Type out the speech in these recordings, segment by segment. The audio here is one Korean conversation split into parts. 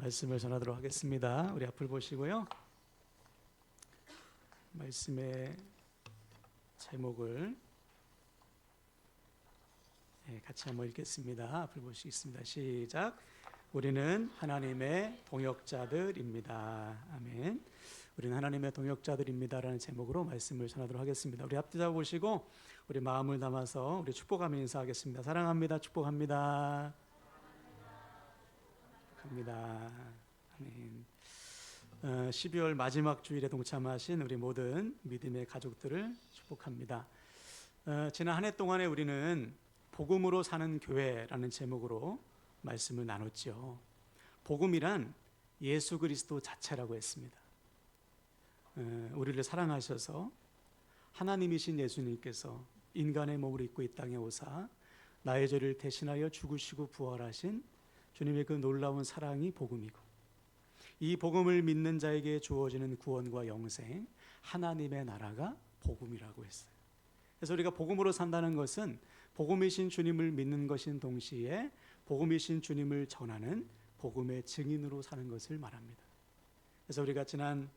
말씀을 전하도록 하겠습니다. 우리 앞을 보시고요. 말씀의 제목을 같이 한번 읽겠습니다. 앞을 보시겠습니다. 시작. 우리는 하나님의 동역자들입니다. 아멘. 우리는 하나님의 동역자들입니다라는 제목으로 말씀을 전하도록 하겠습니다. 우리 앞뒤 잡으시고 우리 마음을 담아서 우리 축복하며 인사하겠습니다. 사랑합니다. 축복합니다. 축복합니다. 아멘. 12월 마지막 주일에 동참하신 우리 모든 믿음의 가족들을 축복합니다. 지난 한 해 동안에 우리는 복음으로 사는 교회라는 제목으로 말씀을 나눴죠. 복음이란 예수 그리스도 자체라고 했습니다. 우리를 사랑하셔서 하나님이신 예수님께서 인간의 몸을 입고 이 땅에 오사 나의 죄를 대신하여 죽으시고 부활하신 주님의 그 놀라운 사랑이 복음이고, 이 복음을 믿는 자에게 주어지는 구원과 영생, 하나님의 나라가 복음이라고 했어요. 그래서 우리가 복음으로 산다는 것은 복음이신 주님을 믿는 것인 동시에 복음이신 주님을 전하는 복음의 증인으로 사는 것을 말합니다. 그래서 우리가 지난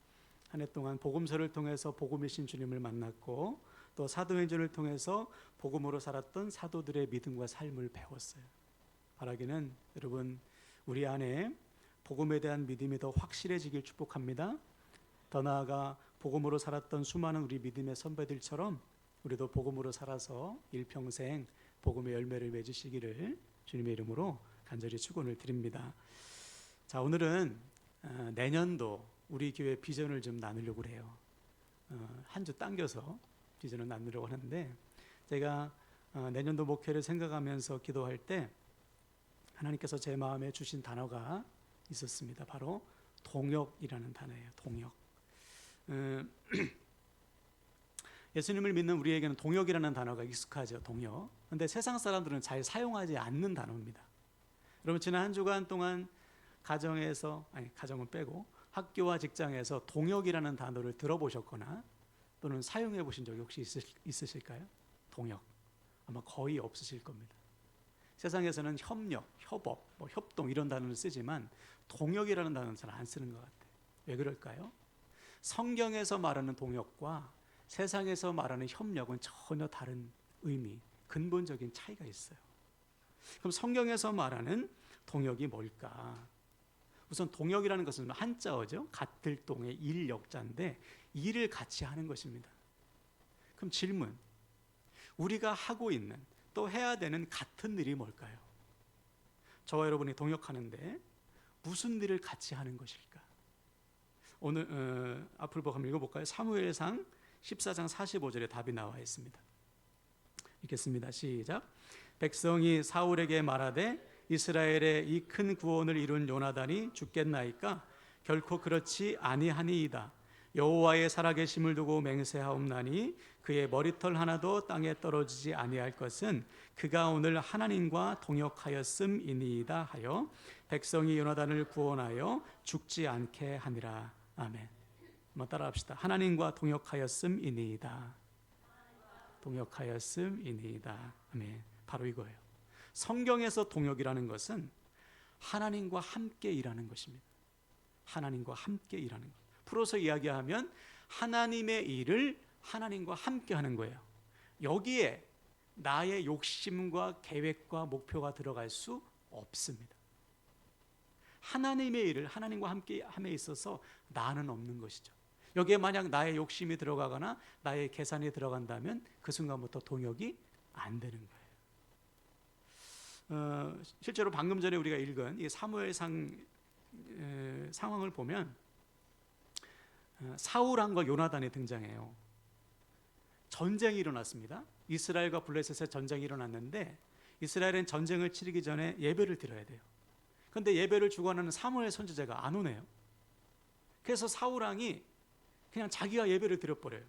한 해 동안 복음서를 통해서 복음이신 주님을 만났고, 또 사도행전을 통해서 복음으로 살았던 사도들의 믿음과 삶을 배웠어요. 바라기는 여러분, 우리 안에 복음에 대한 믿음이 더 확실해지길 축복합니다. 더 나아가 복음으로 살았던 수많은 우리 믿음의 선배들처럼 우리도 복음으로 살아서 일평생 복음의 열매를 맺으시기를 주님의 이름으로 간절히 축원을 드립니다. 자, 오늘은 내년도 우리 교회 비전을 좀 나누려고 해요. 한 주 당겨서 비전을 나누려고 하는데, 제가 내년도 목회를 생각하면서 기도할 때 하나님께서 제 마음에 주신 단어가 있었습니다. 바로 동역이라는 단어예요. 동역. 예수님을 믿는 우리에게는 동역이라는 단어가 익숙하죠. 동역. 그런데 세상 사람들은 잘 사용하지 않는 단어입니다. 여러분, 지난 한 주간 동안 가정은 빼고 학교와 직장에서 동역이라는 단어를 들어보셨거나 또는 사용해 보신 적이 혹시 있으실까요? 동역. 아마 거의 없으실 겁니다. 세상에서는 협력, 협업, 협동 이런 단어를 쓰지만 동역이라는 단어는 잘 안 쓰는 것 같아요. 왜 그럴까요? 성경에서 말하는 동역과 세상에서 말하는 협력은 전혀 다른 의미, 근본적인 차이가 있어요. 그럼 성경에서 말하는 동역이 뭘까? 우선 동역이라는 것은 한자어죠. 같을 동의 일역자인데 일을 같이 하는 것입니다. 그럼 질문, 우리가 하고 있는 또 해야 되는 같은 일이 뭘까요? 저와 여러분이 동역하는데 무슨 일을 같이 하는 것일까? 오늘 앞을 보고 한번 읽어볼까요? 사무엘상 14장 45절에 답이 나와 있습니다. 읽겠습니다. 시작. 백성이 사울에게 말하되 이스라엘의 이 큰 구원을 이룬 요나단이 죽겠나이까? 결코 그렇지 아니하니이다. 여호와의 살아계심을 두고 맹세하옵나니 그의 머리털 하나도 땅에 떨어지지 아니할 것은 그가 오늘 하나님과 동역하였음이니이다 하여 백성이 요나단을 구원하여 죽지 않게 하니라. 아멘. 한번 따라합시다. 하나님과 동역하였음이니이다. 동역하였음이니이다. 아멘. 바로 이거예요. 성경에서 동역이라는 것은 하나님과 함께 일하는 것입니다. 하나님과 함께 일하는 것. 풀어서 이야기하면 하나님의 일을 하나님과 함께 하는 거예요. 여기에 나의 욕심과 계획과 목표가 들어갈 수 없습니다. 하나님의 일을 하나님과 함께 함에 있어서 나는 없는 것이죠. 여기에 만약 나의 욕심이 들어가거나 나의 계산이 들어간다면 그 순간부터 동역이 안 되는 거예요. 실제로 방금 전에 우리가 읽은 이 사무엘상 상황을 보면 사울왕과 요나단이 등장해요. 전쟁이 일어났습니다. 이스라엘과 블레셋의 전쟁이 일어났는데 이스라엘은 전쟁을 치르기 전에 예배를 드려야 돼요. 그런데 예배를 주관하는 사무엘 선지자가 안 오네요. 그래서 사울왕이 그냥 자기가 예배를 드려버려요.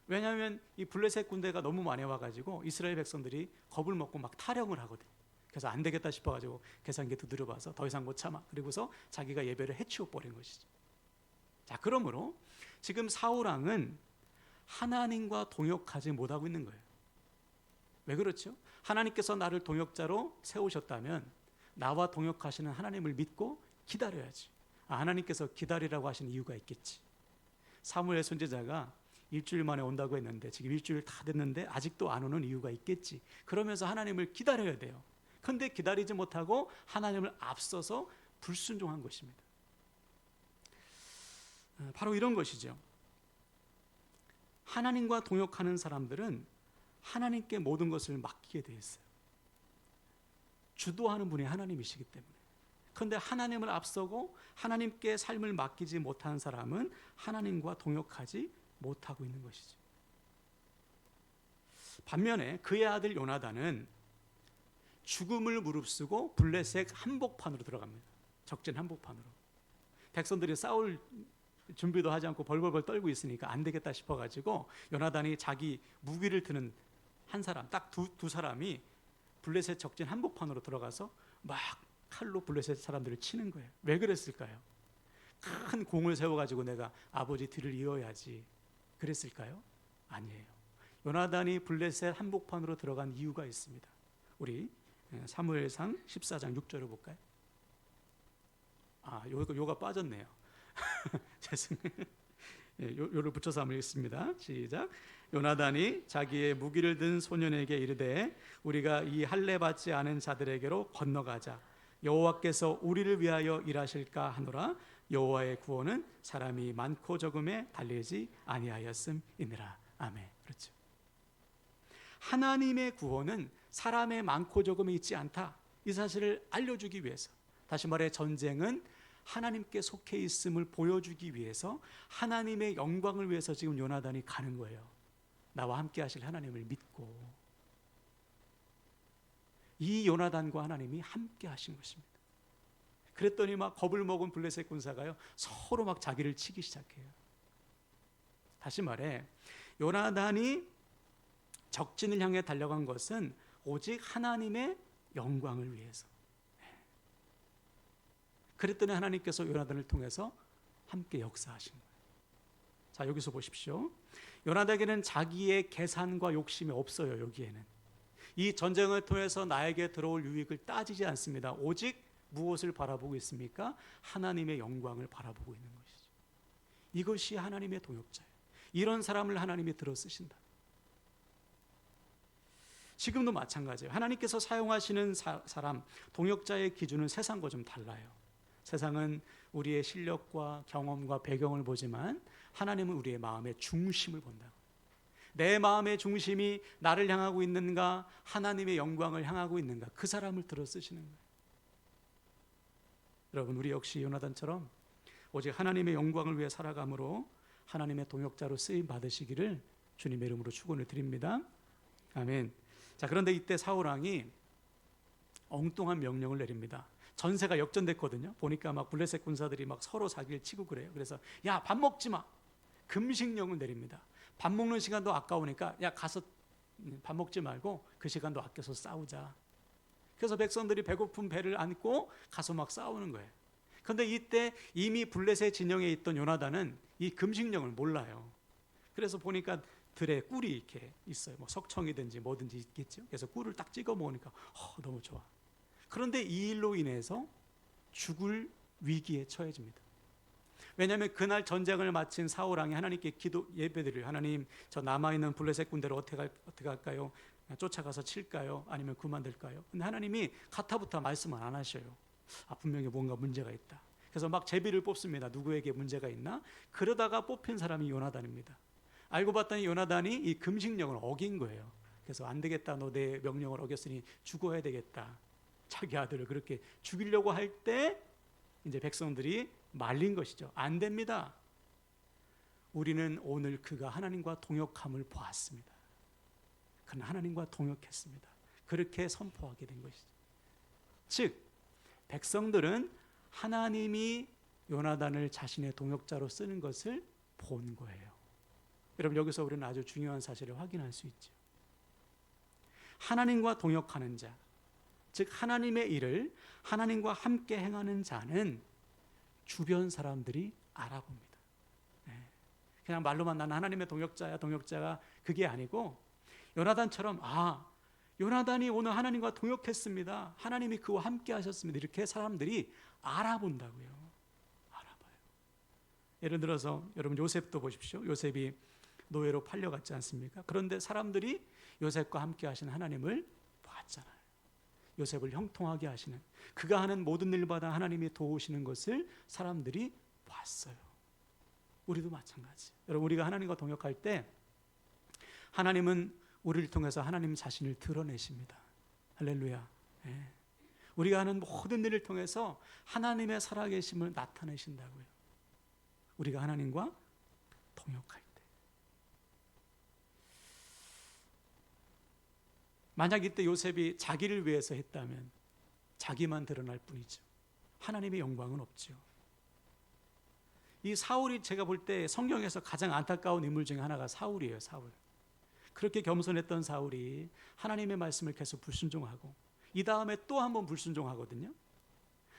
왜냐하면 이 블레셋 군대가 너무 많이 와가지고 이스라엘 백성들이 겁을 먹고 막 타령을 하거든요. 그래서 안 되겠다 싶어가지고 계산기 두드려봐서 더 이상 못 참아. 그리고서 자기가 예배를 해치워버린 것이죠. 자, 그러므로 지금 사울왕은 하나님과 동역하지 못하고 있는 거예요. 왜 그렇죠? 하나님께서 나를 동역자로 세우셨다면 나와 동역하시는 하나님을 믿고 기다려야지. 하나님께서 기다리라고 하신 이유가 있겠지. 사무엘 선지자가 일주일 만에 온다고 했는데 지금 일주일 다 됐는데 아직도 안 오는 이유가 있겠지. 그러면서 하나님을 기다려야 돼요. 그런데 기다리지 못하고 하나님을 앞서서 불순종한 것입니다. 바로 이런 것이죠. 하나님과 동역하는 사람들은 하나님께 모든 것을 맡기게 되어 있어요. 주도하는 분이 하나님이시기 때문에. 그런데 하나님을 앞서고 하나님께 삶을 맡기지 못한 사람은 하나님과 동역하지 못하고 있는 것이죠. 반면에 그의 아들 요나단은 죽음을 무릅쓰고 블레셋 한복판으로 들어갑니다. 적진 한복판으로. 백성들이 싸울 준비도 하지 않고 벌벌벌 떨고 있으니까 안 되겠다 싶어가지고 요나단이 자기 무기를 드는 한 사람, 딱 두 사람이 블레셋 적진 한복판으로 들어가서 막 칼로 블레셋 사람들을 치는 거예요. 왜 그랬을까요? 큰 공을 세워가지고 내가 아버지 뒤를 이어야지 그랬을까요? 아니에요. 요나단이 블레셋 한복판으로 들어간 이유가 있습니다. 우리 사무엘상 14장 6절을 볼까요? 요가 빠졌네요. 죄송해요. 요를 붙여서 한번 읽습니다. 시작. 요나단이 자기의 무기를 든 소년에게 이르되 우리가 이 할례 받지 않은 자들에게로 건너가자. 여호와께서 우리를 위하여 일하실까 하노라. 여호와의 구원은 사람이 많고 적음에 달리지 아니하였음이니라. 아멘. 그렇죠. 하나님의 구원은 사람의 많고 적음에 있지 않다. 이 사실을 알려주기 위해서, 다시 말해 전쟁은 하나님께 속해 있음을 보여주기 위해서, 하나님의 영광을 위해서 지금 요나단이 가는 거예요. 나와 함께 하실 하나님을 믿고. 이 요나단과 하나님이 함께 하신 것입니다. 그랬더니 막 겁을 먹은 블레셋 군사가요, 서로 막 자기를 치기 시작해요. 다시 말해 요나단이 적진을 향해 달려간 것은 오직 하나님의 영광을 위해서. 그랬더니 하나님께서 요나단을 통해서 함께 역사하신 거예요. 자, 여기서 보십시오. 요나단에게는 자기의 계산과 욕심이 없어요. 여기에는 이 전쟁을 통해서 나에게 들어올 유익을 따지지 않습니다. 오직 무엇을 바라보고 있습니까? 하나님의 영광을 바라보고 있는 것이죠. 이것이 하나님의 동역자예요. 이런 사람을 하나님이 들어 쓰신다. 지금도 마찬가지예요. 하나님께서 사용하시는 사람, 동역자의 기준은 세상과 좀 달라요. 세상은 우리의 실력과 경험과 배경을 보지만 하나님은 우리의 마음의 중심을 본다. 내 마음의 중심이 나를 향하고 있는가, 하나님의 영광을 향하고 있는가, 그 사람을 들어 쓰시는 거예요. 여러분, 우리 역시 요나단처럼 오직 하나님의 영광을 위해 살아감으로 하나님의 동역자로 쓰임 받으시기를 주님의 이름으로 축원을 드립니다. 아멘. 자, 그런데 이때 사울왕이 엉뚱한 명령을 내립니다. 전세가 역전됐거든요. 보니까 막 블레셋 군사들이 막 서로 자기를 치고 그래요. 그래서 야, 밥 먹지 마. 금식령을 내립니다. 밥 먹는 시간도 아까우니까 야, 가서 밥 먹지 말고 그 시간도 아껴서 싸우자. 그래서 백성들이 배고픈 배를 안고 가서 막 싸우는 거예요. 그런데 이때 이미 블레셋 진영에 있던 요나단은 이 금식령을 몰라요. 그래서 보니까 들에 꿀이 이렇게 있어요. 뭐 석청이든지 뭐든지 있겠죠. 그래서 꿀을 딱 찍어 먹으니까 너무 좋아. 그런데 이 일로 인해서 죽을 위기에 처해집니다. 왜냐하면 그날 전쟁을 마친 사울왕이 하나님께 예배드려요. 하나님, 저 남아있는 블레셋 군대를 어떻게 할까요? 쫓아가서 칠까요? 아니면 그만둘까요? 근데 하나님이 가타부타 말씀을 안 하셔요. 분명히 뭔가 문제가 있다. 그래서 막 제비를 뽑습니다. 누구에게 문제가 있나? 그러다가 뽑힌 사람이 요나단입니다. 알고 봤더니 요나단이 이 금식령을 어긴 거예요. 그래서 안 되겠다, 너 내 명령을 어겼으니 죽어야 되겠다. 자기 아들을 그렇게 죽이려고 할 때 이제 백성들이 말린 것이죠. 안 됩니다. 우리는 오늘 그가 하나님과 동역함을 보았습니다. 그는 하나님과 동역했습니다. 그렇게 선포하게 된 것이죠. 즉 백성들은 하나님이 요나단을 자신의 동역자로 쓰는 것을 본 거예요. 여러분, 여기서 우리는 아주 중요한 사실을 확인할 수 있죠. 하나님과 동역하는 자, 즉 하나님의 일을 하나님과 함께 행하는 자는 주변 사람들이 알아봅니다. 그냥 말로만 나는 하나님의 동역자야, 동역자가 그게 아니고 요나단처럼 요나단이 오늘 하나님과 동역했습니다. 하나님이 그와 함께 하셨습니다. 이렇게 사람들이 알아본다고요. 알아봐요. 예를 들어서 여러분 요셉도 보십시오. 요셉이 노예로 팔려갔지 않습니까? 그런데 사람들이 요셉과 함께 하신 하나님을 봤잖아요. 요셉을 형통하게 하시는, 그가 하는 모든 일마다 하나님이 도우시는 것을 사람들이 봤어요. 우리도 마찬가지. 여러분, 우리가 하나님과 동역할 때 하나님은 우리를 통해서 하나님 자신을 드러내십니다. 할렐루야. 예. 우리가 하는 모든 일을 통해서 하나님의 살아계심을 나타내신다고요. 우리가 하나님과 동역할 때. 만약 이때 요셉이 자기를 위해서 했다면 자기만 드러날 뿐이죠. 하나님의 영광은 없죠. 이 사울이, 제가 볼 때 성경에서 가장 안타까운 인물 중에 하나가 사울이에요. 사울. 그렇게 겸손했던 사울이 하나님의 말씀을 계속 불순종하고 이 다음에 또 한 번 불순종하거든요.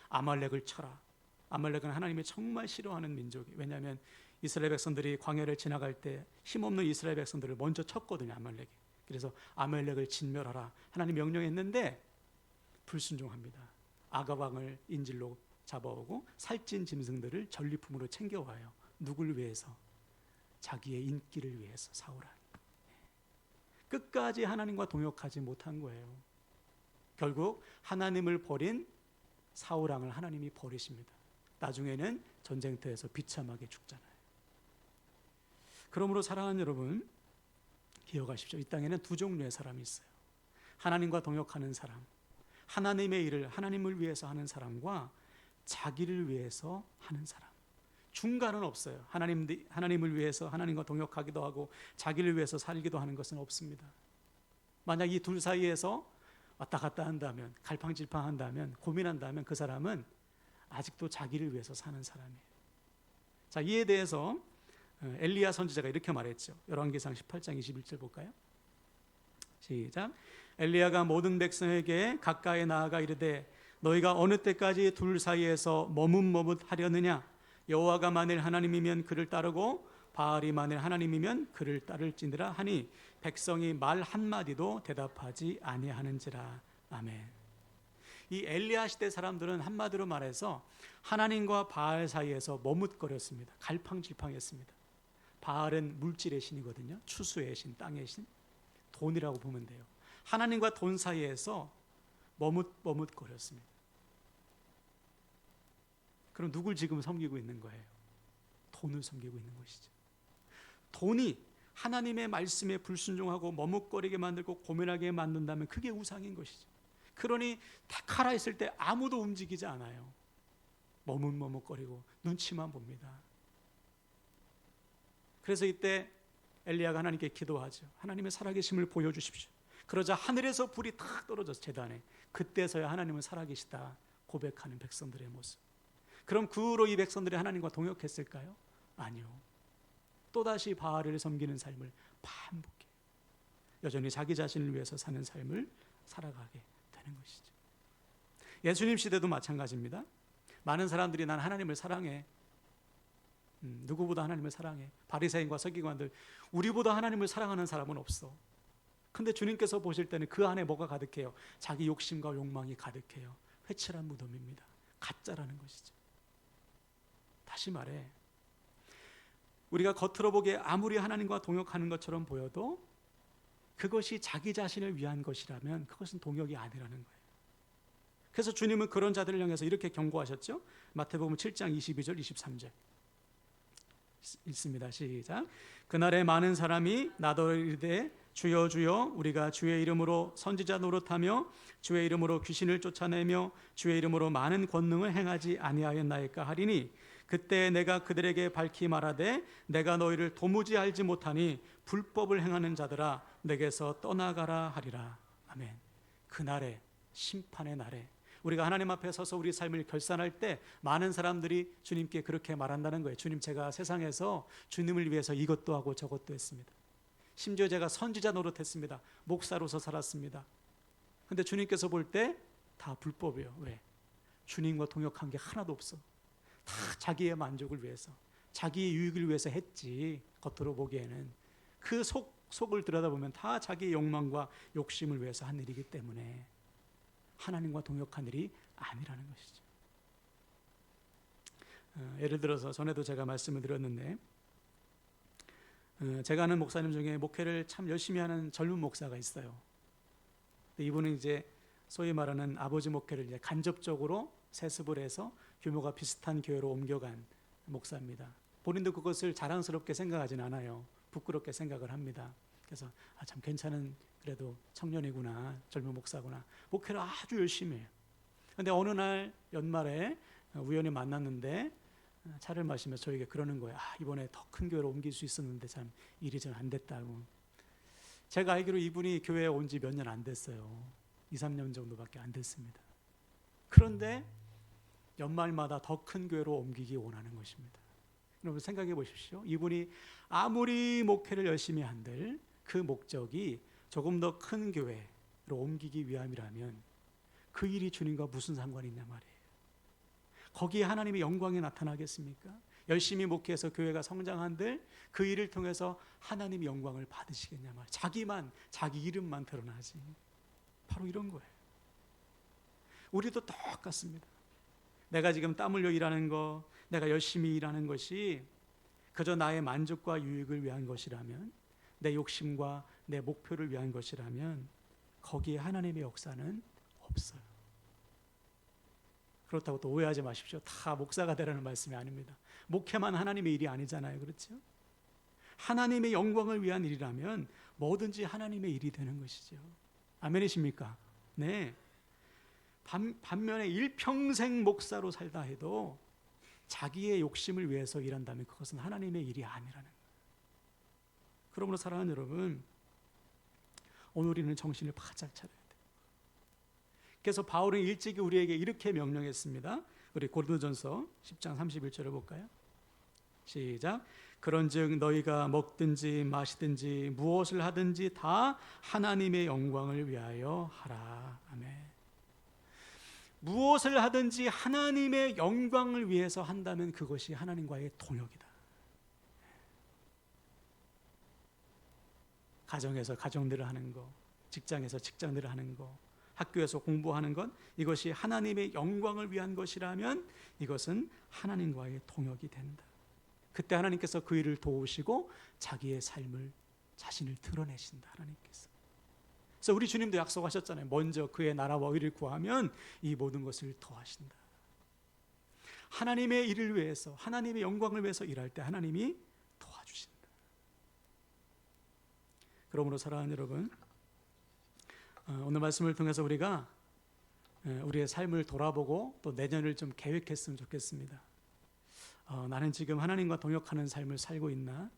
아말렉을 쳐라. 아말렉은 하나님이 정말 싫어하는 민족이에요. 왜냐하면 이스라엘 백성들이 광야를 지나갈 때 힘없는 이스라엘 백성들을 먼저 쳤거든요. 아말렉이. 그래서 아말렉을 진멸하라 하나님 명령했는데 불순종합니다. 아가 왕을 인질로 잡아오고 살찐 짐승들을 전리품으로 챙겨와요. 누굴 위해서? 자기의 인기를 위해서. 사울아. 끝까지 하나님과 동역하지 못한 거예요. 결국 하나님을 버린 사울왕을 하나님이 버리십니다. 나중에는 전쟁터에서 비참하게 죽잖아요. 그러므로 사랑하는 여러분, 기억하십시오. 이 땅에는 두 종류의 사람이 있어요. 하나님과 동역하는 사람, 하나님의 일을 하나님을 위해서 하는 사람과 자기를 위해서 하는 사람. 중간은 없어요. 하나님을 위해서 하나님과 동역하기도 하고 자기를 위해서 살기도 하는 것은 없습니다. 만약 이 둘 사이에서 왔다 갔다 한다면, 갈팡질팡한다면, 고민한다면 그 사람은 아직도 자기를 위해서 사는 사람이에요. 자, 이에 대해서 엘리야 선지자가 이렇게 말했죠. 열왕기상 18장 21절 볼까요? 시작. 엘리야가 모든 백성에게 가까이 나아가 이르되 너희가 어느 때까지 둘 사이에서 머뭇머뭇하려느냐? 여호와가 만일 하나님이면 그를 따르고 바알이 만일 하나님이면 그를 따를지니라 하니 백성이 말 한마디도 대답하지 아니하는지라. 아멘. 이 엘리야 시대 사람들은 한마디로 말해서 하나님과 바알 사이에서 머뭇거렸습니다. 갈팡질팡했습니다. 바알은 물질의 신이거든요. 추수의 신, 땅의 신, 돈이라고 보면 돼요. 하나님과 돈 사이에서 머뭇거렸습니다. 그럼 누굴 지금 섬기고 있는 거예요? 돈을 섬기고 있는 것이죠. 돈이 하나님의 말씀에 불순종하고 머뭇거리게 만들고 고민하게 만든다면 그게 우상인 것이죠. 그러니 딱 하라 했을 때 아무도 움직이지 않아요. 머뭇거리고 눈치만 봅니다. 그래서 이때 엘리야가 하나님께 기도하죠. 하나님의 살아계심을 보여주십시오. 그러자 하늘에서 불이 탁 떨어져서 제단에, 그때서야 하나님은 살아계시다 고백하는 백성들의 모습. 그럼 그 후로 이 백성들이 하나님과 동역했을까요? 아니요. 또다시 바알을 섬기는 삶을 반복해 여전히 자기 자신을 위해서 사는 삶을 살아가게 되는 것이죠. 예수님 시대도 마찬가지입니다. 많은 사람들이 난 하나님을 사랑해, 누구보다 하나님을 사랑해. 바리새인과 서기관들, 우리보다 하나님을 사랑하는 사람은 없어. 근데 주님께서 보실 때는 그 안에 뭐가 가득해요? 자기 욕심과 욕망이 가득해요. 회칠한 무덤입니다. 가짜라는 것이죠. 다시 말해, 우리가 겉으로 보기에 아무리 하나님과 동역하는 것처럼 보여도 그것이 자기 자신을 위한 것이라면 그것은 동역이 아니라는 거예요. 그래서 주님은 그런 자들을 향해서 이렇게 경고하셨죠. 마태복음 7장 22절 23절 읽습니다. 시작. 그날에 많은 사람이 나더러 이르되 주여 주여 우리가 주의 이름으로 선지자 노릇하며 주의 이름으로 귀신을 쫓아내며 주의 이름으로 많은 권능을 행하지 아니하였나이까 하리니 그때 내가 그들에게 밝히 말하되 내가 너희를 도무지 알지 못하니 불법을 행하는 자들아 내게서 떠나가라 하리라. 아멘. 그날에, 심판의 날에 우리가 하나님 앞에 서서 우리 삶을 결산할 때 많은 사람들이 주님께 그렇게 말한다는 거예요. 주님, 제가 세상에서 주님을 위해서 이것도 하고 저것도 했습니다. 심지어 제가 선지자 노릇했습니다. 목사로서 살았습니다. 근데 주님께서 볼 때 다 불법이에요. 왜? 주님과 동역한 게 하나도 없어. 다 자기의 만족을 위해서, 자기의 유익을 위해서 했지. 겉으로 보기에는 그 속을 들여다보면 다 자기 욕망과 욕심을 위해서 한 일이기 때문에 하나님과 동역한 일이 아니라는 것이죠. 예를 들어서 전에도 제가 말씀을 드렸는데, 제가 아는 목사님 중에 목회를 참 열심히 하는 젊은 목사가 있어요. 이분은 이제 소위 말하는 아버지 목회를 이제 간접적으로 세습을 해서 규모가 비슷한 교회로 옮겨간 목사입니다. 본인도 그것을 자랑스럽게 생각하진 않아요. 부끄럽게 생각을 합니다. 그래서 참 괜찮은 그래도 청년이구나, 젊은 목사구나. 목회를 아주 열심히 해요. 그런데 어느 날 연말에 우연히 만났는데 차를 마시며 저에게 그러는 거예요. 이번에 더 큰 교회로 옮길 수 있었는데 참 일이 좀 안 됐다고. 제가 알기로 이분이 교회에 온 지 몇 년 안 됐어요. 2, 3년 정도밖에 안 됐습니다. 그런데 연말마다 더 큰 교회로 옮기기 원하는 것입니다. 여러분 생각해 보십시오. 이분이 아무리 목회를 열심히 한들 그 목적이 조금 더 큰 교회로 옮기기 위함이라면 그 일이 주님과 무슨 상관이 있냐 말이에요. 거기에 하나님의 영광이 나타나겠습니까? 열심히 목회해서 교회가 성장한들 그 일을 통해서 하나님의 영광을 받으시겠냐 말이에요. 자기만, 자기 이름만 드러나지. 바로 이런 거예요. 우리도 똑같습니다. 내가 지금 땀 흘려 일하는 거, 내가 열심히 일하는 것이 그저 나의 만족과 유익을 위한 것이라면, 내 욕심과 내 목표를 위한 것이라면 거기에 하나님의 역사는 없어요. 그렇다고 또 오해하지 마십시오. 다 목사가 되라는 말씀이 아닙니다. 목회만 하나님의 일이 아니잖아요. 그렇죠? 하나님의 영광을 위한 일이라면 뭐든지 하나님의 일이 되는 것이죠. 아멘이십니까? 네. 반면에 일평생 목사로 살다 해도 자기의 욕심을 위해서 일한다면 그것은 하나님의 일이 아니라는 거예요. 그러므로 사랑하는 여러분, 오늘 우리는 정신을 바짝 차려야 돼요. 그래서 바울은 일찍이 우리에게 이렇게 명령했습니다. 우리 고린도전서 10장 31절을 볼까요? 시작. 그런즉 너희가 먹든지 마시든지 무엇을 하든지 다 하나님의 영광을 위하여 하라. 아멘. 무엇을 하든지 하나님의 영광을 위해서 한다면 그것이 하나님과의 동역이다. 가정에서 가정들을 하는 거, 직장에서 직장들을 하는 거, 학교에서 공부하는 것, 이것이 하나님의 영광을 위한 것이라면 이것은 하나님과의 동역이 된다. 그때 하나님께서 그 일을 도우시고 자기의 삶을, 자신을 드러내신다. 하나님께서. 그래서 우리 주님도 약속하셨잖아요. 먼저 그의 나라와 의를 구하면 이 모든 것을 더하신다. 하나님의 일을 위해서, 하나님의 영광을 위해서 일할 때 하나님이 도와주신다. 그러므로 사랑하는 여러분, 오늘 말씀을 통해서 우리가 우리의 삶을 돌아보고 또 내년을 좀 계획했으면 좋겠습니다. 나는 지금 하나님과 동역하는 삶을 살고 있나?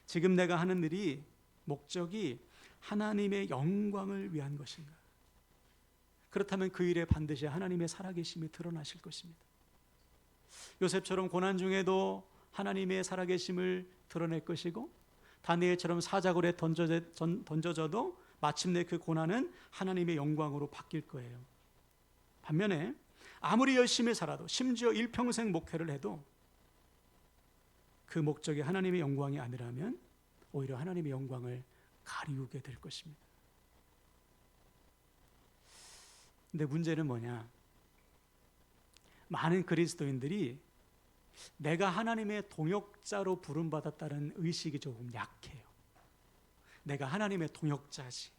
지금 내가 하는 일이 목적이 하나님의 영광을 위한 것인가? 그렇다면 그 일에 반드시 하나님의 살아계심이 드러나실 것입니다. 요셉처럼 고난 중에도 하나님의 살아계심을 드러낼 것이고, 다니엘처럼 사자굴에 던져져도 마침내 그 고난은 하나님의 영광으로 바뀔 거예요. 반면에 아무리 열심히 살아도, 심지어 일평생 목회를 해도 그 목적이 하나님의 영광이 아니라면 오히려 하나님의 영광을 가리우게 될 것입니다. 근데 문제는 뭐냐? 많은 그리스도인들이 내가 하나님의 동역자로 부름받았다는 의식이 조금 약해요. 내가 하나님의 동역자지.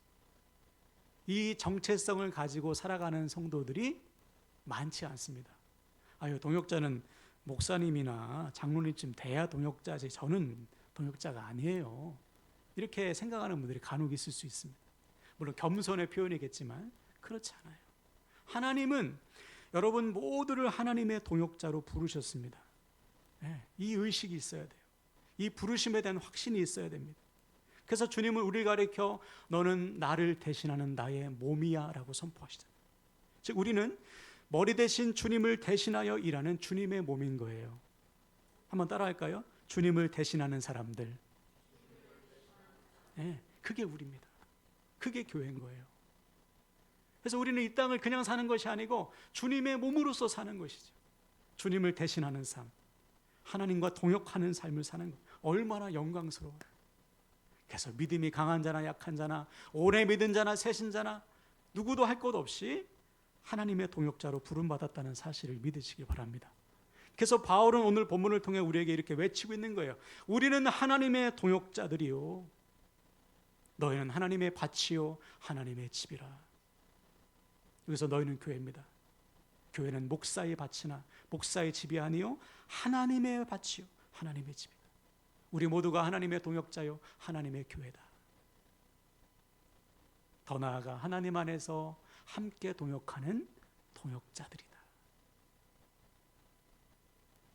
이 정체성을 가지고 살아가는 성도들이 많지 않습니다. 동역자는 목사님이나 장로님쯤 돼야 동역자지, 저는 동역자가 아니에요. 이렇게 생각하는 분들이 간혹 있을 수 있습니다. 물론 겸손의 표현이겠지만 그렇지 않아요. 하나님은 여러분 모두를 하나님의 동역자로 부르셨습니다. 이 의식이 있어야 돼요. 이 부르심에 대한 확신이 있어야 됩니다. 그래서 주님은 우리를 가리켜 너는 나를 대신하는 나의 몸이야 라고 선포하시잖아요. 즉 우리는 머리 대신 주님을 대신하여 일하는 주님의 몸인 거예요. 한번 따라할까요? 주님을 대신하는 사람들. 그게 우리입니다. 그게 교회인 거예요. 그래서 우리는 이 땅을 그냥 사는 것이 아니고 주님의 몸으로서 사는 것이죠. 주님을 대신하는 삶, 하나님과 동역하는 삶을 사는 것, 얼마나 영광스러워요. 그래서 믿음이 강한 자나 약한 자나 오래 믿은 자나 새신 자나 누구도 할 것 없이 하나님의 동역자로 부름받았다는 사실을 믿으시기 바랍니다. 그래서 바울은 오늘 본문을 통해 우리에게 이렇게 외치고 있는 거예요. 우리는 하나님의 동역자들이요, 너희는 하나님의 밭이요 하나님의 집이라. 여기서 너희는 교회입니다. 교회는 목사의 밭이나 목사의 집이 아니요 하나님의 밭이요 하나님의 집이다. 우리 모두가 하나님의 동역자요 하나님의 교회다. 더 나아가 하나님 안에서 함께 동역하는 동역자들이다.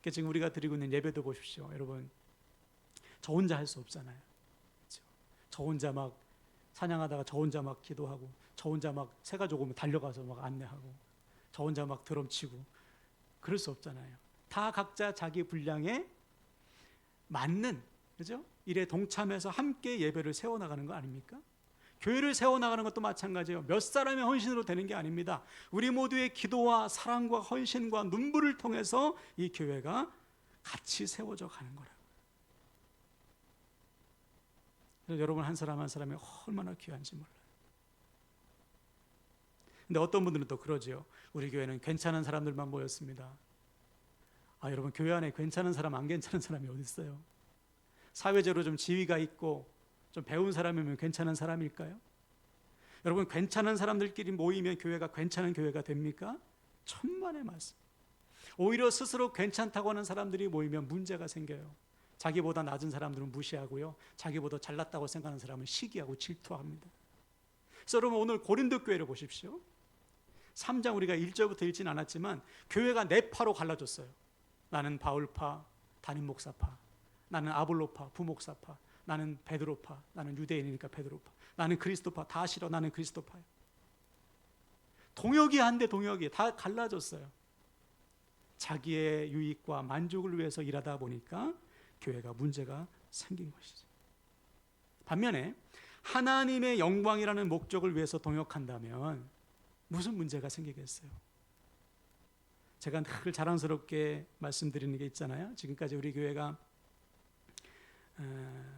그러니까 지금 우리가 드리고 있는 예배도 보십시오. 여러분, 저 혼자 할 수 없잖아요. 그렇죠? 저 혼자 막 찬양하다가 저 혼자 막 기도하고 저 혼자 막 새 가족 오면 달려가서 막 안내하고 저 혼자 막 드럼 치고 그럴 수 없잖아요. 다 각자 자기 분량에 맞는, 그죠? 일에 동참해서 함께 예배를 세워나가는 거 아닙니까? 교회를 세워나가는 것도 마찬가지예요. 몇 사람의 헌신으로 되는 게 아닙니다. 우리 모두의 기도와 사랑과 헌신과 눈물을 통해서 이 교회가 같이 세워져 가는 거라고. 그래서 여러분 한 사람 한 사람이 얼마나 귀한지 몰라요. 근데 어떤 분들은 또 그러죠. 우리 교회는 괜찮은 사람들만 모였습니다. 아, 여러분, 교회 안에 괜찮은 사람 안 괜찮은 사람이 어디 있어요? 사회적으로 좀 지위가 있고 좀 배운 사람이면 괜찮은 사람일까요? 여러분, 괜찮은 사람들끼리 모이면 교회가 괜찮은 교회가 됩니까? 천만의 말씀. 오히려 스스로 괜찮다고 하는 사람들이 모이면 문제가 생겨요. 자기보다 낮은 사람들은 무시하고요, 자기보다 잘났다고 생각하는 사람은 시기하고 질투합니다. 그래서 여러분, 오늘 고린도 교회를 보십시오. 3장 우리가 1절부터 읽진 않았지만 교회가 네 파로 갈라졌어요. 나는 바울파, 담임 목사파, 나는 아볼로파, 부목사파, 나는 베드로파, 나는 유대인이니까 베드로파, 나는 그리스도파, 다 싫어, 나는 그리스도파예요. 동역이 한데 동역이 다 갈라졌어요. 자기의 유익과 만족을 위해서 일하다 보니까 교회가 문제가 생긴 것이죠. 반면에 하나님의 영광이라는 목적을 위해서 동역한다면 무슨 문제가 생기겠어요? 제가 늘 자랑스럽게 말씀드리는 게 있잖아요. 지금까지 우리 교회가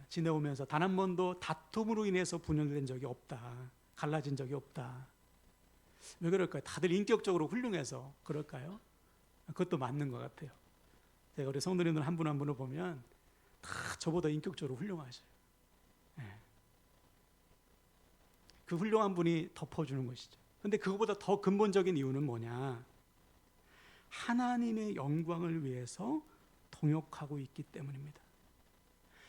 지내오면서 단 한 번도 다툼으로 인해서 분열된 적이 없다, 갈라진 적이 없다. 왜 그럴까요? 다들 인격적으로 훌륭해서 그럴까요? 그것도 맞는 것 같아요. 제가 우리 성도님들 한 분 한 분을 보면 다 저보다 인격적으로 훌륭하셔요. 그 훌륭한 분이 덮어주는 것이죠. 그런데 그거보다 더 근본적인 이유는 뭐냐? 하나님의 영광을 위해서 동역하고 있기 때문입니다.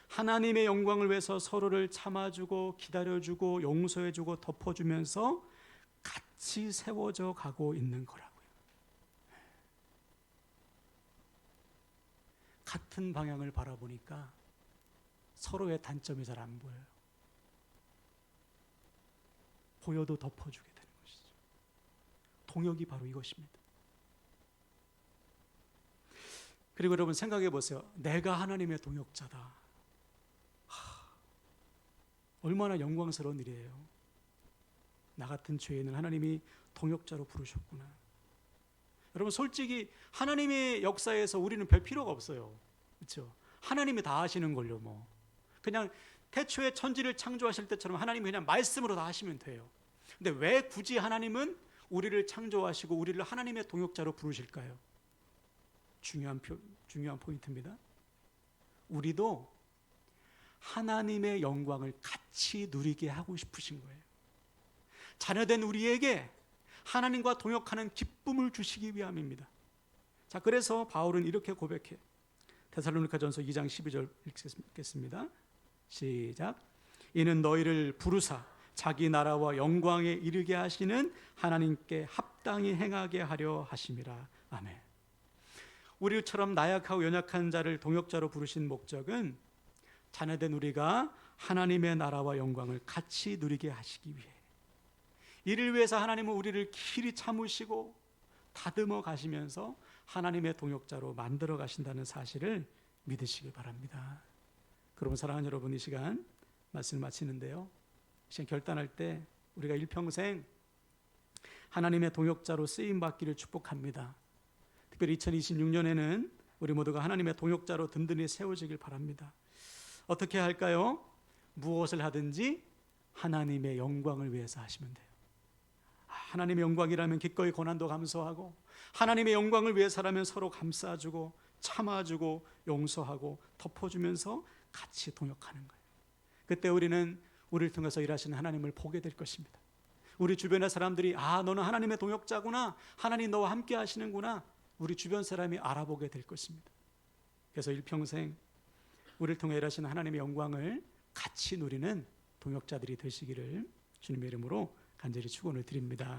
하나님의 영광을 위해서 서로를 참아주고 기다려주고 용서해주고 덮어주면서 같이 세워져 가고 있는 거라고요. 같은 방향을 바라보니까 서로의 단점이 잘 안 보여요. 보여도 덮어주게 되는 것이죠. 동역이 바로 이것입니다. 그리고 여러분 생각해 보세요. 내가 하나님의 동역자다. 얼마나 영광스러운 일이에요. 나 같은 죄인을 하나님이 동역자로 부르셨구나. 여러분, 솔직히 하나님의 역사에서 우리는 별 필요가 없어요. 그렇죠? 하나님이 다 하시는 걸요. 뭐 그냥 태초에 천지를 창조하실 때처럼 하나님이 그냥 말씀으로 다 하시면 돼요. 근데 왜 굳이 하나님은 우리를 창조하시고 우리를 하나님의 동역자로 부르실까요? 중요한 포인트입니다. 우리도 하나님의 영광을 같이 누리게 하고 싶으신 거예요. 자녀된 우리에게 하나님과 동역하는 기쁨을 주시기 위함입니다. 자, 그래서 바울은 이렇게 고백해. 데살로니가전서 2장 12절 읽겠습니다. 시작. 이는 너희를 부르사 자기 나라와 영광에 이르게 하시는 하나님께 합당히 행하게 하려 하심이라. 아멘. 우리처럼 나약하고 연약한 자를 동역자로 부르신 목적은 자녀된 우리가 하나님의 나라와 영광을 같이 누리게 하시기 위해, 이를 위해서 하나님은 우리를 길이 참으시고 다듬어 가시면서 하나님의 동역자로 만들어 가신다는 사실을 믿으시기 바랍니다. 그럼 사랑하는 여러분, 이 시간 말씀을 마치는데요, 이 시간 결단할 때 우리가 일평생 하나님의 동역자로 쓰임받기를 축복합니다. 특별히 2026년에는 우리 모두가 하나님의 동역자로 든든히 세워지길 바랍니다. 어떻게 할까요? 무엇을 하든지 하나님의 영광을 위해서 하시면 돼요. 하나님의 영광이라면 기꺼이 고난도 감수하고, 하나님의 영광을 위해서라면 서로 감싸주고 참아주고 용서하고 덮어주면서 같이 동역하는 거예요. 그때 우리는 우리를 통해서 일하시는 하나님을 보게 될 것입니다. 우리 주변의 사람들이 너는 하나님의 동역자구나, 하나님 너와 함께 하시는구나, 우리 주변 사람이 알아보게 될 것입니다. 그래서 일평생 우리를 통해 일하시는 하나님의 영광을 같이 누리는 동역자들이 되시기를 주님의 이름으로 간절히 축원을 드립니다.